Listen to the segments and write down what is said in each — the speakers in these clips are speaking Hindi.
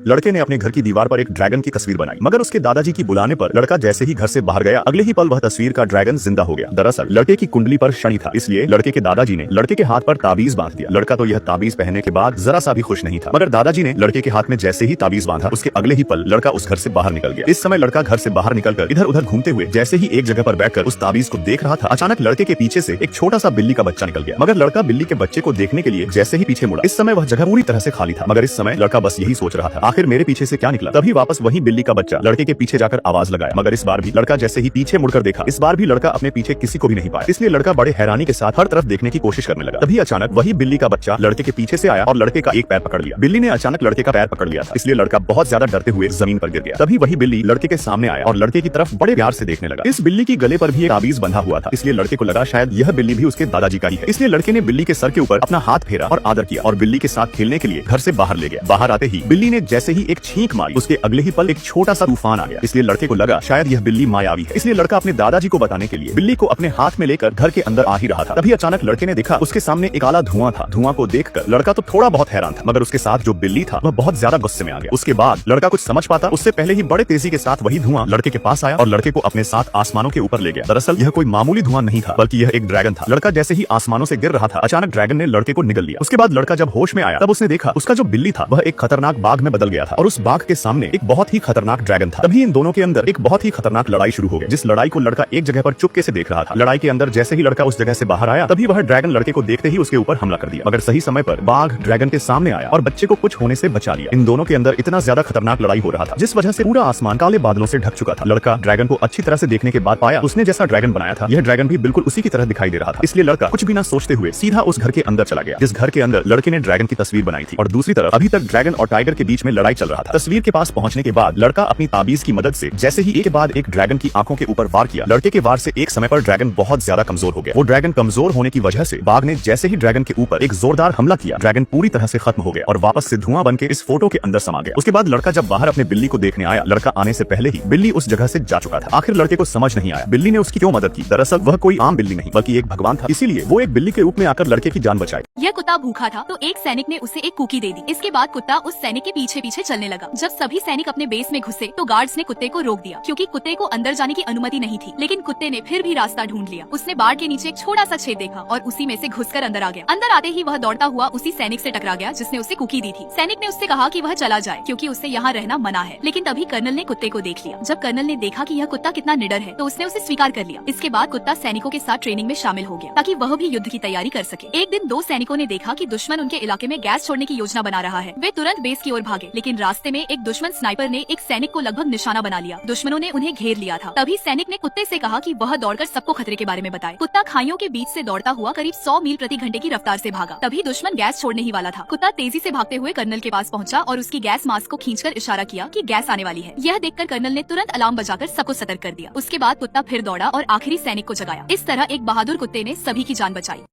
लड़के ने अपने घर की दीवार पर एक ड्रैगन की तस्वीर बनाई, मगर उसके दादाजी की बुलाने पर लड़का जैसे ही घर से बाहर गया, अगले ही पल वह तस्वीर का ड्रैगन जिंदा हो गया। दरअसल लड़के की कुंडली पर शनि था, इसलिए लड़के के दादाजी ने लड़के के हाथ पर ताबीज बांध दिया। लड़का तो यह ताबीज पहनने के बाद जरा सा भी खुश नहीं था, मगर दादाजी ने लड़के के हाथ में जैसे ही ताबीज बांधा, उसके अगले ही पल लड़का उस घर से बाहर निकल गया। इस समय लड़का घर से बाहर निकलकर इधर उधर घूमते हुए जैसे ही एक जगह पर बैठकर उस ताबीज को देख रहा था, अचानक लड़के के पीछे से एक छोटा सा बिल्ली का बच्चा निकल गया। मगर लड़का बिल्ली के बच्चे को देखने के लिए जैसे ही पीछे मुड़ा, इस समय वह जगह पूरी तरह से खाली था। मगर इस समय लड़का बस यही सोच रहा था, आखिर मेरे पीछे से क्या निकला। तभी वापस वही बिल्ली का बच्चा लड़के के पीछे जाकर आवाज लगाया, मगर इस बार भी लड़का जैसे ही पीछे मुड़कर देखा, इस बार भी लड़का अपने पीछे किसी को भी नहीं पाया। इसलिए लड़का बड़े हैरानी के साथ हर तरफ देखने की कोशिश करने लगा। तभी अचानक वही बिल्ली का बच्चा लड़के के पीछे से आया और लड़के का एक पैर पकड़ लिया। बिल्ली ने अचानक लड़के का पैर पकड़ लिया था, इसलिए लड़का बहुत ज्यादा डरते हुए जमीन पर गिर गया। तभी वही बिल्ली लड़के के सामने आया और लड़के की तरफ बड़े प्यार से देखने लगा। इस बिल्ली की गले पर भी एक ताबीज बंधा हुआ था, इसलिए लड़के को लगा शायद यह बिल्ली भी उसके दादाजी का ही है। इसलिए लड़के ने बिल्ली के सर के ऊपर अपना हाथ फेरा और आदर किया और बिल्ली के साथ खेलने के लिए घर से बाहर ले गया। बाहर आते ही बिल्ली ने जैसे ही एक छींक मारी, उसके अगले ही पल एक छोटा सा तूफान आ गया। इसलिए लड़के को लगा शायद यह बिल्ली मायावी है, इसलिए लड़का अपने दादाजी को बताने के लिए बिल्ली को अपने हाथ में लेकर घर के अंदर आ ही रहा था। तभी अचानक लड़के ने देखा उसके सामने एक काला धुआं था। धुआं को देखकर लड़का तो थोड़ा बहुत हैरान था, मगर उसके साथ जो बिल्ली था वह बहुत ज्यादा गुस्से में आ गया। उसके बाद लड़का कुछ समझ पाता उससे पहले ही बड़े तेजी के साथ वही धुआं लड़के के पास आया और लड़के को अपने साथ आसमानों के ऊपर ले गया। दरअसल यह कोई मामूली धुआं नहीं था, बल्कि यह एक ड्रैगन था। लड़का जैसे ही आसमानों से गिर रहा था, अचानक ड्रैगन ने लड़के को निगल लिया। उसके बाद लड़का जब होश में आया, तब उसने देखा उसका जो बिल्ली था वह एक खतरनाक बाघ में बदल गया था और उस बाघ के सामने एक बहुत ही खतरनाक ड्रैगन था। तभी इन दोनों के अंदर एक बहुत ही खतरनाक लड़ाई शुरू हो गई, जिस लड़ाई को लड़का एक जगह पर चुपके से देख रहा था। लड़ाई के अंदर जैसे ही लड़का उस जगह से बाहर आया, तभी वह ड्रैगन लड़के को देखते ही उसके ऊपर हमला कर दिया। मगर सही समय पर बाघ ड्रैगन के सामने आया और बच्चे को कुछ होने से बचा लिया। इन दोनों के अंदर इतना ज्यादा खतरनाक लड़ाई हो रहा था, जिस वजह से पूरा आसमान काले बादलों से ढक चुका था। लड़का ड्रैगन को अच्छी तरह से देखने के बाद पाया उसने जैसा ड्रैगन बनाया था, यह ड्रैगन भी बिल्कुल उसी की तरह दिखाई दे रहा था। इसलिए लड़का कुछ भी ना सोचते हुए सीधा उस घर के अंदर चला गया, जिस घर के अंदर लड़के ने ड्रैगन की तस्वीर बनाई थी। और दूसरी तरफ अभी तक ड्रैगन और टाइगर के बीच में लड़ाई चल रहा था। तस्वीर के पास पहुंचने के बाद लड़का अपनी ताबीज की मदद से जैसे ही एक के बाद एक ड्रैगन की आंखों के ऊपर वार किया, लड़के के वार से एक समय पर ड्रैगन बहुत ज्यादा कमजोर हो गया। वो ड्रैगन कमजोर होने की वजह से बाघ ने जैसे ही ड्रैगन के ऊपर एक जोरदार हमला किया, ड्रैगन पूरी तरह से खत्म हो गया और वापस से धुआं बनके इस फोटो के अंदर समा गया। उसके बाद लड़का जब बाहर अपने बिल्ली को देखने आया, लड़का आने से पहले ही बिल्ली उस जगह से जा चुका था। आखिर लड़के को समझ नहीं आया बिल्ली ने उसकी क्यों मदद की। दरअसल वह कोई आम बिल्ली नहीं बल्कि एक भगवान था, इसीलिए वो एक बिल्ली के रूप में आकर लड़के की जान बचाई। यह कुत्ता भूखा था तो एक सैनिक ने उसे एक कुकी दे दी। इसके बाद कुत्ता उस सैनिक के पीछे पीछे चलने लगा। जब सभी सैनिक अपने बेस में घुसे तो गार्ड्स ने कुत्ते को रोक दिया, क्योंकि कुत्ते को अंदर जाने की अनुमति नहीं थी। लेकिन कुत्ते ने फिर भी रास्ता ढूंढ लिया। उसने बाड़ के नीचे एक छोटा सा छेद देखा और उसी में से घुसकर अंदर आ गया। अंदर आते ही वह दौड़ता हुआ उसी सैनिक से टकरा गया जिसने उसे कुकी दी थी। सैनिक ने उससे कहा कि वह चला जाए क्योंकि उससे यहाँ रहना मना है। लेकिन तभी कर्नल ने कुत्ते को देख लिया। जब कर्नल ने देखा कि यह कुत्ता कितना निडर है तो उसने उसे स्वीकार कर लिया। इसके बाद कुत्ता सैनिकों के साथ ट्रेनिंग में शामिल हो गया ताकि वह भी युद्ध की तैयारी कर सके। एक दिन दो सैनिकों ने देखा कि दुश्मन उनके इलाके में गैस छोड़ने की योजना बना रहा है। वे तुरंत बेस की ओर भागे, लेकिन रास्ते में एक दुश्मन स्नाइपर ने एक सैनिक को लगभग निशाना बना लिया। दुश्मनों ने उन्हें घेर लिया था। तभी सैनिक ने कुत्ते से कहा कि वह दौड़कर सबको खतरे के बारे में बताए। कुत्ता खाइयों के बीच से दौड़ता हुआ करीब 100 मील प्रति घंटे की रफ्तार से भागा। तभी दुश्मन गैस छोड़ने ही वाला था। कुत्ता तेजी से भागते हुए कर्नल के पास पहुंचा और उसकी गैस मास्क को खींचकर इशारा किया कि गैस आने वाली है। यह देखकर कर्नल ने तुरंत अलार्म बजाकर सबको सतर्क कर दिया। उसके बाद कुत्ता फिर दौड़ा और आखिरी सैनिक को जगाया। इस तरह एक बहादुर कुत्ते ने सभी की जान बचाई।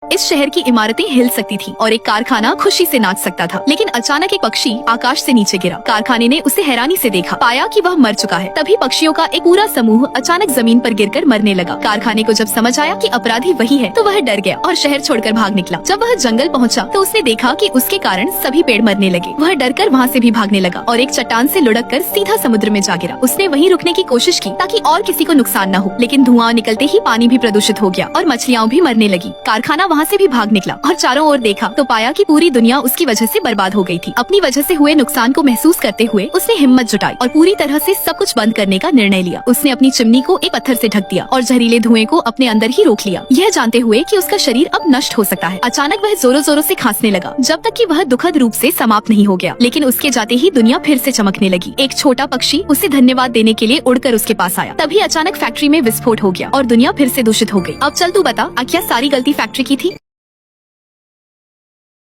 इस शहर की इमारतें हिल सकती थीं और एक कारखाना खुशी से नाच सकता था, लेकिन अचानक एक पक्षी आकाश से नीचे गिरा। कारखाने ने उसे हैरानी से देखा, पाया कि वह मर चुका है। तभी पक्षियों का एक पूरा समूह अचानक जमीन पर गिरकर मरने लगा। कारखाने को जब समझ आया कि अपराधी वही है तो वह डर गया और शहर छोड़कर भाग निकला। जब वह जंगल पहुंचा तो उसने देखा कि उसके कारण सभी पेड़ मरने लगे। वह डरकर वहाँ से भी भागने लगा और एक चट्टान से लुढ़क कर सीधा समुद्र में जा गिरा। उसने वहीं रुकने की कोशिश की ताकि और किसी को नुकसान न हो, लेकिन धुआं निकलते ही पानी भी प्रदूषित हो गया और मछलियाँ भी मरने लगी। कारखाना वहाँ से भी भाग निकला और चारों ओर देखा तो पाया कि पूरी दुनिया उसकी वजह से बर्बाद हो गई थी। अपनी वजह से हुए नुकसान को महसूस करते हुए उसने हिम्मत जुटाई और पूरी तरह से सब कुछ बंद करने का निर्णय लिया। उसने अपनी चिमनी को एक पत्थर से ढक दिया और जहरीले धुएं को अपने अंदर ही रोक लिया, यह जानते हुए कि उसका शरीर अब नष्ट हो सकता है। अचानक वह जोरों जोरों से खांसने लगा, जब तक कि वह दुखद रूप से समाप्त नहीं हो गया। लेकिन उसके जाते ही दुनिया फिर से चमकने लगी। एक छोटा पक्षी उसे धन्यवाद देने के लिए उड़कर उसके पास आया। तभी अचानक फैक्ट्री में विस्फोट हो गया और दुनिया फिर से दूषित हो गई। अब चल तू बता, क्या सारी गलती फैक्ट्री की थी?